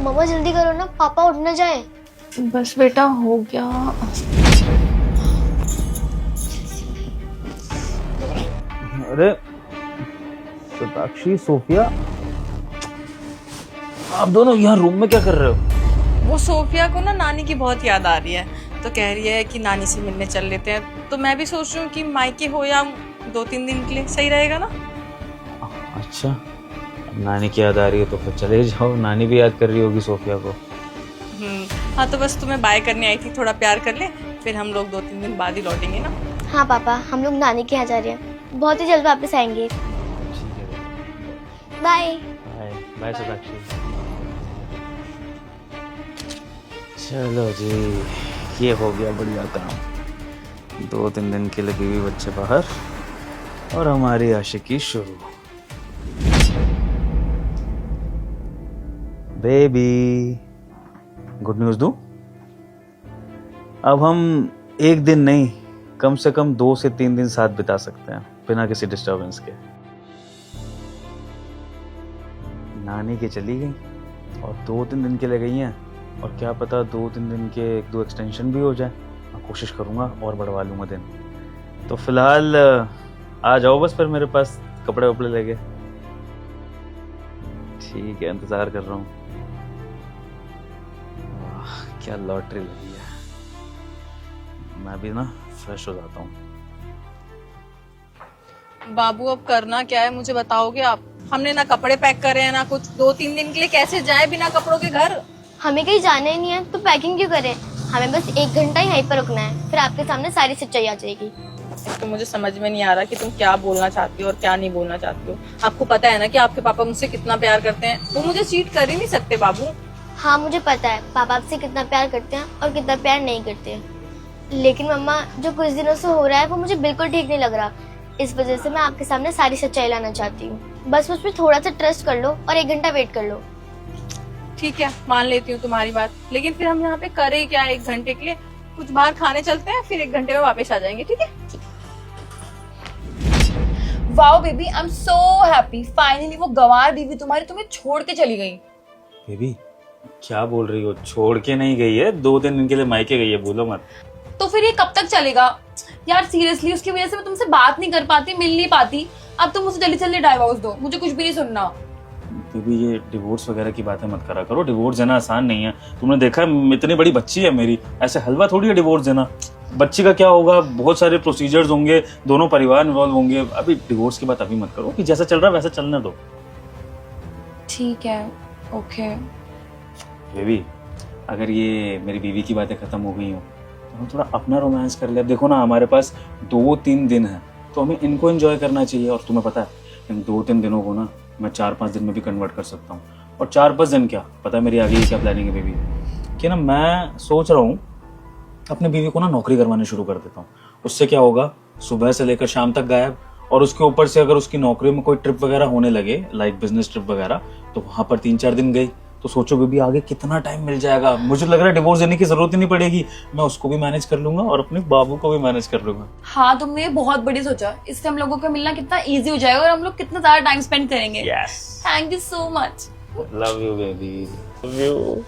मम्मा जल्दी करो ना, पापा उठ ना जाए। बस बेटा हो गया। अरे सताक्षी, सोफिया, आप दोनों यहाँ रूम में क्या कर रहे हो? वो सोफिया को ना नानी की बहुत याद आ रही है, तो कह रही है कि नानी से मिलने चल लेते हैं। तो मैं भी सोच रही हूँ कि मायके हो या 2-3 दिन के लिए सही रहेगा ना। अच्छा, अब नानी की याद आ रही है तो फिर चले जाओ। नानी भी याद कर रही होगी सोफिया को। हाँ, तो बस तुम्हें बाय करने आई थी, थोड़ा प्यार कर ले, फिर हम लोग 2-3 दिन बाद ही लौटेंगे ना। हाँ पापा, हम लोग नानी के यहाँ जा रहे हैं, बहुत ही जल्द वापस आएंगे। Bye bye bye Satakshi. चलो जी, ये हो गया बढ़िया काम। 2-3 दिन के लिए बीवी बच्चे बाहर और हमारी आशिकी शुरू। बेबी, गुड न्यूज़ दूं? अब हम एक दिन नहीं, कम से कम 2 से 3 दिन साथ बिता सकते हैं बिना किसी डिस्टरबेंस के। नानी के चली गई और 2-3 दिन के लिए गई हैं, और क्या पता 2-3 दिन के 1-2 एक्सटेंशन भी हो जाए। मैं कोशिश करूंगा और बढ़वा लूंगा दिन। तो फिलहाल आ जाओ बस फिर मेरे पास कपड़े वपड़े लेके। ठीक है, इंतजार कर रहा हूँ। वाह, क्या लॉटरी लगी है। मैं भी ना फ्रेश हो जाता हूँ। बाबू अब करना क्या है मुझे बताओगे आप? हमने ना कपड़े पैक करे हैं ना कुछ। 2-3 दिन के लिए कैसे जाए बिना कपड़ों के घर? हमें कहीं जाना ही नहीं है तो पैकिंग क्यों करें? हमें बस 1 घंटा ही यहीं पर रुकना है, फिर आपके सामने सारी सच्चाई आ जाएगी। तो मुझे समझ में नहीं आ रहा कि तुम क्या बोलना चाहती हो और क्या नहीं बोलना चाहती हो। आपको पता है ना कि आपके पापा मुझसे कितना प्यार करते हैं, वो मुझे चीट कर ही नहीं सकते बाबू। हाँ मुझे पता है पापा आपसे कितना प्यार करते हैं और कितना प्यार नहीं करते हैं, लेकिन मम्मा जो कुछ दिनों से हो रहा है वो मुझे बिल्कुल ठीक नहीं लग रहा। इस वजह से मैं आपके सामने सारी सच्चाई लाना चाहती हूँ। बस मुझ पर थोड़ा सा ट्रस्ट कर लो और 1 घंटा वेट कर लो। ठीक है, मान लेती हूँ तुम्हारी बात, लेकिन फिर हम यहाँ पे करें क्या? 1 घंटे के लिए कुछ बाहर खाने चलते हैं, फिर 1 घंटे में वापस आ जाएंगे, ठीक है? Wow baby, I am so happy. Finally वो गंवार बीवी तुम्हारी तुम्हें छोड़ के चली गई। बेबी, क्या बोल रही हो? छोड़ के नहीं गई है, 2-3 दिन के लिए मायके गई है, बोलो मत। तो फिर ये कब तक चलेगा यार? सीरियसली उसकी वजह से मैं तुमसे बात नहीं कर पाती, मिल नहीं पाती। अब तुम मुझे जल्दी जल्दी डाइवोर्स दो, मुझे कुछ भी नहीं सुनना। बेबी, ये डिवोर्स वगैरह की बातें मत करा करो। डिवोर्स देना आसान नहीं है। तुमने देखा है, इतनी बड़ी बच्ची है मेरी, ऐसे हलवा थोड़ी है डिवोर्स देना। बच्ची का क्या होगा, बहुत सारे प्रोसीजर्स होंगे, दोनों परिवार इन्वॉल्व होंगे। अभी डिवोर्स की बात अभी मत करो, कि जैसा चल रहा है वैसा चलने दो। ठीक है, ओके। बेबी, अगर ये मेरी बीवी की बातें खत्म हो गई हो तो हम थोड़ा अपना रोमांस कर ले। अब देखो ना, हमारे पास 2-3 दिन है, तो हमें इनको एंजॉय करना चाहिए। और तुम्हें पता है, इन 2-3 दिनों को ना मैं 4-5 दिन में भी कन्वर्ट कर सकता हूँ। और 4-5 दिन क्या, पता है मेरी आगे क्या प्लानिंग है बेबी? कि ना मैं सोच रहा हूँ अपने बीवी को ना नौकरी करवाने शुरू कर देता हूँ। उससे क्या होगा, सुबह से लेकर शाम तक गायब। और उसके ऊपर से अगर उसकी नौकरी में कोई ट्रिप वगैरह होने लगे, लाइक बिजनेस ट्रिप वगैरह, तो वहां पर 3-4 दिन गई, तो सोचो बेबी आगे कितना टाइम मिल जाएगा। मुझे लग रहा है डिवोर्स देने की जरूरत ही नहीं पड़ेगी। मैं उसको भी मैनेज कर लूंगा और अपने बाबू को भी मैनेज कर लूंगा। हाँ, तुमने बहुत बड़ी सोचा। इससे हम लोगों को मिलना कितना इजी हो जाएगा और हम लोग कितना ज्यादा टाइम स्पेंड करेंगे। Yes, thank you so much. Love you baby, love you.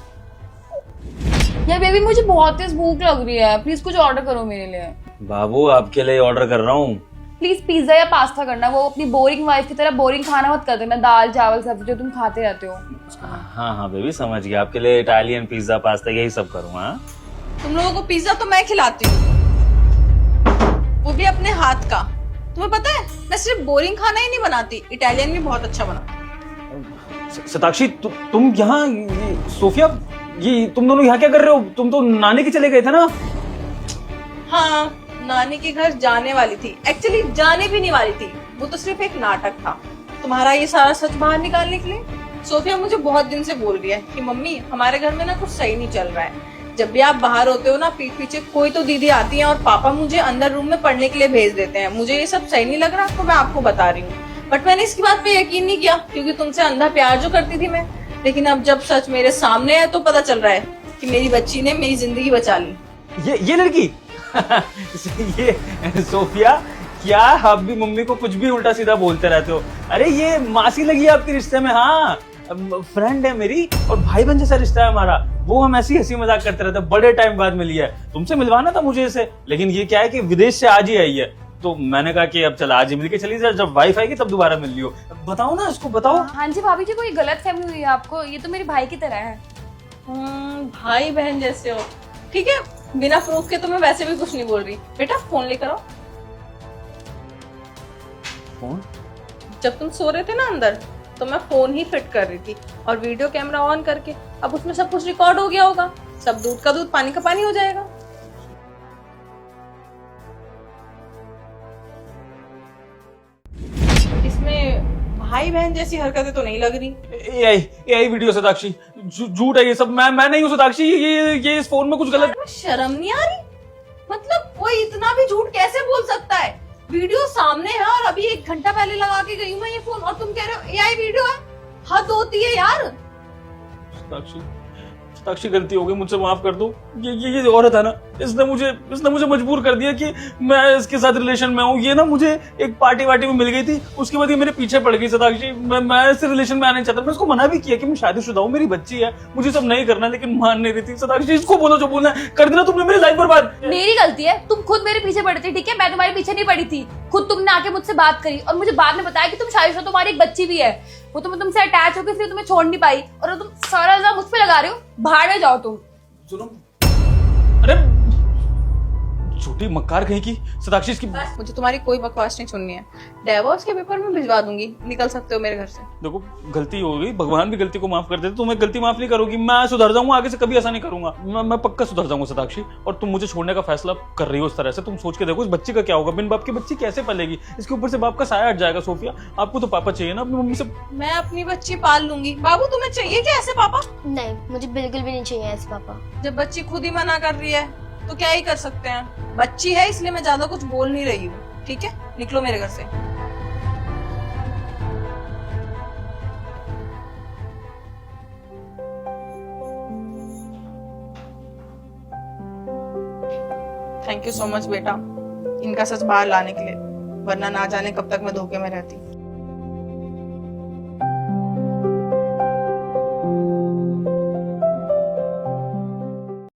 यार बेबी, मुझे बहुत तेज भूख लग रही है, प्लीज कुछ ऑर्डर करो मेरे लिए। बाबू, आपके लिए ऑर्डर कर रहा हूँ। प्लीज पिज्जा या पास्ता करना। वो अपनी बोरिंग वाइफ की तरह बोरिंग खाना मत कर देना, दाल चावल सब्जी जो तुम खाते रहते हो। हाँ हाँ बेबी, समझ गया। आपके लिए इटालियन पिज्जा पास्ता यही सब करूँगा। तुम लोगों को पिज्जा तो मैं खिलाती हूँ, वो भी अपने हाथ का। तुम्हें पता है, मैं सिर्फ बोरिंग खाना ही नहीं बनाती, इटालियन भी बहुत अच्छा बनाती। सताक्षी, तुम यहाँ, सोफिया, ये तुम दोनों यहाँ क्या कर रहे हो? तुम तो नानी के चले गए थे ना? हाँ, नानी के घर जाने वाली थी। एक्चुअली जाने भी नहीं वाली थी, वो तो सिर्फ एक नाटक था तुम्हारा ये सारा सच बाहर निकालने के लिए। सोफिया मुझे बहुत दिन से बोल रही है कि मम्मी हमारे घर में ना कुछ सही नहीं चल रहा है। जब भी आप बाहर होते हो ना, पीठ पीछे कोई तो दीदी आती है और पापा मुझे अंदर रूम में पढ़ने के लिए भेज देते हैं। मुझे ये सब सही नहीं लग रहा, तो मैं आपको बता रही हूँ। बट मैंने इसकी बात पे यकीन नहीं किया, क्योंकि तुमसे अंधा प्यार जो करती थी मैं। लेकिन अब जब सच मेरे सामने है तो पता चल रहा है कि मेरी बच्ची ने मेरी जिंदगी बचा ली। ये लड़की ये सोफिया, क्या आप भी मम्मी को कुछ भी उल्टा सीधा बोलते रहते हो? अरे ये मासी लगी है आपके रिश्ते में। हाँ, फ्रेंड है मेरी और भाई बहन जैसा रिश्ता है हमारा। वो हम ऐसी हंसी मजाक करते रहते हैं, बड़े टाइम बाद मिली है। तुमसे मिलवाना था मुझे इसे, लेकिन ये क्या है कि विदेश से आज ही आई है, तो मैंने कहा कि अब चल आज ही मिलके चली जाए, जब वाइफ आएगी तब दोबारा मिल लियो। बताओ ना इसको, बताओ। हाँ जी भाभी जी, कोई गलत फहमी हुई है आपको, ये तो मेरे भाई की तरह है। भाई बहन जैसे हो, ठीक है, बिना प्रूफ के तो मैं वैसे भी कुछ नहीं बोल रही। बेटा फोन लेकर आओ। फोन? जब तुम सो रहे थे ना अंदर, तो मैं फोन ही फिट कर रही थी और वीडियो कैमरा ऑन करके, अब उसमें सब कुछ रिकॉर्ड हो गया होगा, सब दूध का दूध पानी का पानी हो जाएगा। इसमें भाई बहन जैसी हरकतें तो नहीं लग रही। एआई वीडियो सताक्षी, झूठ है ये सब। मैं नहीं हूँ सताक्षी, ये इस फोन में कुछ गलत। तुम्हें शर्म नहीं आ रही? मतलब कोई इतना भी झूठ कैसे बोल सकता है? वीडियो सामने है और अभी 1 घंटा पहले लगा के गई हूँ मैं ये फोन, और तुम कह रहे हो एआई वीडियो है? हद होती है यार। सताक्षी गलती हो गई, मुझसे माफ कर दो। ये औरत है ना, इसने मुझे मजबूर कर दिया कि मैं इसके साथ रिलेशन में हूँ। ये ना मुझे एक पार्टी वार्टी में मिल गई थी, उसके बाद ये मेरे पीछे पड़ गई। सताक्षी मैं इससे रिलेशन में आना नहीं चाहता। मैं इसको मना भी किया कि मैं शादीशुदा हूँ, मेरी बच्ची है, मुझे सब नहीं करना, लेकिन मान नहीं रही थी। सताक्षी इसको बोलो जो बोलना है, कर देना तुमने मेरी लाइफ बर्बाद। मेरी गलती है, तुम खुद मेरे पीछे पड़ी थी, ठीक है, मैं तुम्हारे पीछे नहीं पड़ी थी। खुद तुमने आके मुझसे बात करी और मुझे बाद में बताया कि तुम शादीशुदा, तुम्हारी एक बच्ची भी है। वो तो मैं तुमसे अटैच हो गई, इसलिए तुम्हें छोड़ नहीं पाई, और तुम सारा इल्जाम मुझ पे लगा रहे हो। बाहर में जाओ तुम। सुनो, अरे झूठी मक्कार कहीं की। सताक्षी इसकी मुझे तुम्हारी कोई बकवास नहीं सुननी है। डिवोर्स के पेपर में भिजवा दूंगी, निकल सकते हो मेरे घर से। देखो गलती हो गई, भगवान भी गलती को माफ कर देते, तुम्हें गलती माफ नहीं करोगी। मैं सुधर जाऊंगा, आगे से कभी ऐसा नहीं करूंगा। मैं पक्का सुधर जाऊंगा सताक्षी। और तुम मुझे छोड़ने का फैसला कर रही हो इस तरह से, तुम सोच के देखो इस बच्ची का क्या होगा। बिन बाप की बच्ची कैसे पलेगी? इसके ऊपर से बाप का साया हट जाएगा। सोफिया, आपको तो पापा चाहिए ना अपनी मम्मी से। मैं अपनी बच्ची पाल लूंगी। बाबू तुम्हें चाहिए क्या ऐसे पापा? नहीं, मुझे बिल्कुल भी नहीं चाहिए ऐसे पापा। जब बच्ची खुद ही मना कर रही है तो क्या ही कर सकते हैं। बच्ची है इसलिए मैं ज्यादा कुछ बोल नहीं रही हूँ, ठीक है? निकलो मेरे घर से। थैंक यू सो मच बेटा, इनका सच बाहर लाने के लिए, वरना ना जाने कब तक मैं धोखे में रहती।